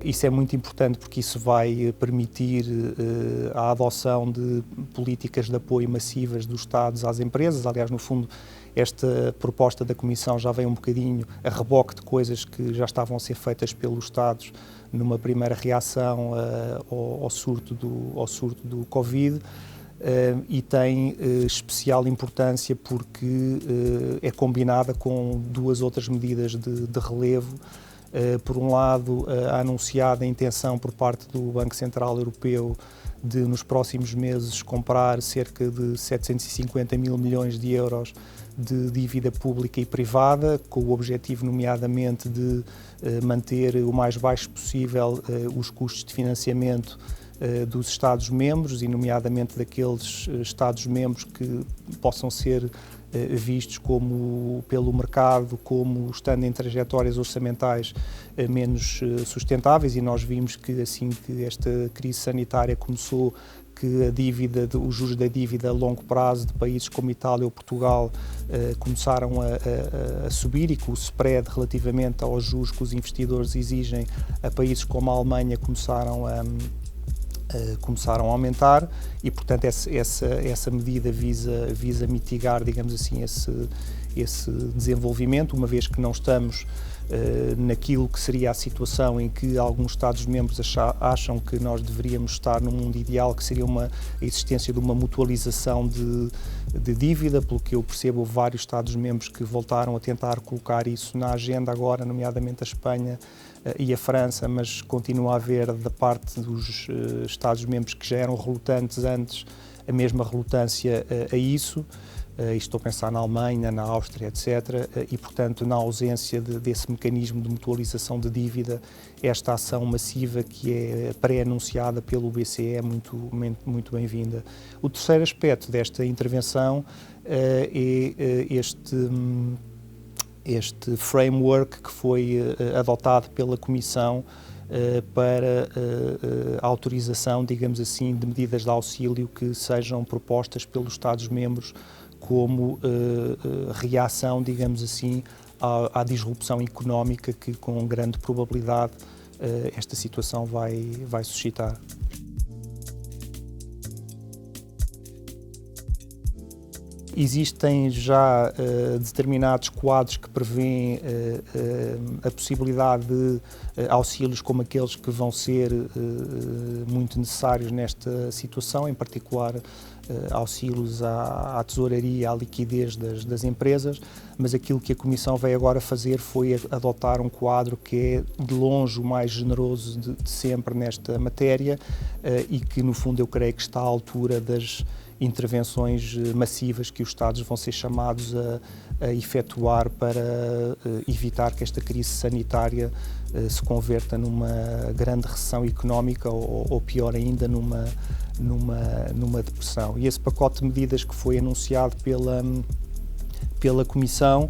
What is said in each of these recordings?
Isso é muito importante porque isso vai permitir a adoção de políticas de apoio massivas dos Estados às empresas. Aliás, no fundo, esta proposta da Comissão já vem um bocadinho a reboque de coisas que já estavam a ser feitas pelos Estados numa primeira reação ao surto do Covid. E tem especial importância porque é combinada com duas outras medidas de relevo. Por um lado, a anunciada intenção por parte do Banco Central Europeu de, nos próximos meses, comprar cerca de 750 mil milhões de euros de dívida pública e privada, com o objetivo, nomeadamente, de manter o mais baixo possível os custos de financiamento dos Estados-membros, e nomeadamente daqueles Estados-membros que possam ser vistos pelo mercado como estando em trajetórias orçamentais menos sustentáveis, e nós vimos que assim que esta crise sanitária começou, que os juros da dívida a longo prazo de países como Itália ou Portugal começaram a subir, e que o spread relativamente aos juros que os investidores exigem a países como a Alemanha começaram a aumentar, e portanto essa medida visa mitigar, digamos assim, esse desenvolvimento, uma vez que não estamos naquilo que seria a situação em que alguns Estados-membros acham que nós deveríamos estar num mundo ideal, que seria a existência de uma mutualização de dívida. Pelo que eu percebo, houve vários Estados-membros que voltaram a tentar colocar isso na agenda agora, nomeadamente a Espanha e a França, mas continua a haver da parte dos Estados-membros que já eram relutantes antes a mesma relutância a isso. Estou a pensar na Alemanha, na Áustria, etc. E, portanto, na ausência desse mecanismo de mutualização de dívida, esta ação massiva que é pré-anunciada pelo BCE é muito bem-vinda. O terceiro aspecto desta intervenção é este framework que foi adotado pela Comissão para a autorização, digamos assim, de medidas de auxílio que sejam propostas pelos Estados-membros como reação, digamos assim, à disrupção económica que, com grande probabilidade, esta situação vai suscitar. Existem já determinados quadros que prevêem a possibilidade de auxílios como aqueles que vão ser muito necessários nesta situação, em particular auxílios à tesouraria, à liquidez das empresas, mas aquilo que a Comissão veio agora fazer foi adotar um quadro que é de longe o mais generoso de sempre nesta matéria e que, no fundo, eu creio que está à altura das intervenções massivas que os Estados vão ser chamados a efetuar para evitar que esta crise sanitária se converta numa grande recessão económica ou pior ainda, numa depressão. E esse pacote de medidas que foi anunciado pela Comissão,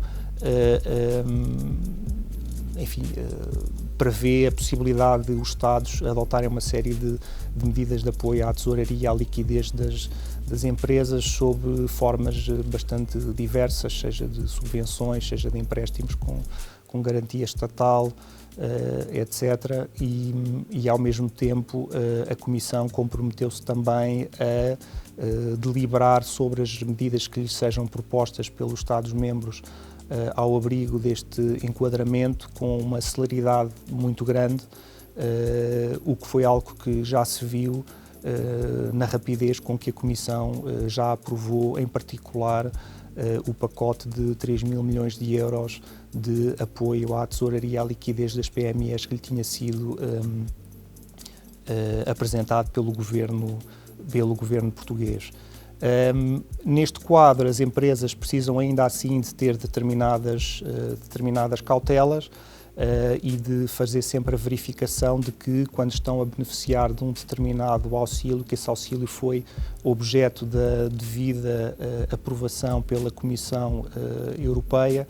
prevê a possibilidade de os Estados adotarem uma série de medidas de apoio à tesouraria, à liquidez das empresas, sob formas bastante diversas, seja de subvenções, seja de empréstimos com garantia estatal, etc. E ao mesmo tempo, a Comissão comprometeu-se também a deliberar sobre as medidas que lhes sejam propostas pelos Estados-membros ao abrigo deste enquadramento com uma celeridade muito grande, o que foi algo que já se viu na rapidez com que a Comissão já aprovou, em particular, o pacote de 3 mil milhões de euros de apoio à tesouraria e à liquidez das PMEs que lhe tinha sido apresentado pelo governo português. Neste quadro, as empresas precisam ainda assim de ter determinadas cautelas e de fazer sempre a verificação de que, quando estão a beneficiar de um determinado auxílio, que esse auxílio foi objeto da devida aprovação pela Comissão Europeia,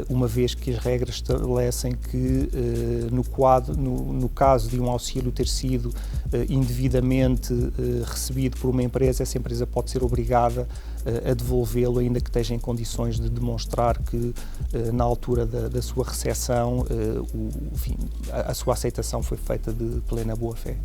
uma vez que as regras estabelecem que, no caso de um auxílio ter sido indevidamente recebido por uma empresa, essa empresa pode ser obrigada a devolvê-lo, ainda que esteja em condições de demonstrar que, na altura da sua recepção, a sua aceitação foi feita de plena boa-fé.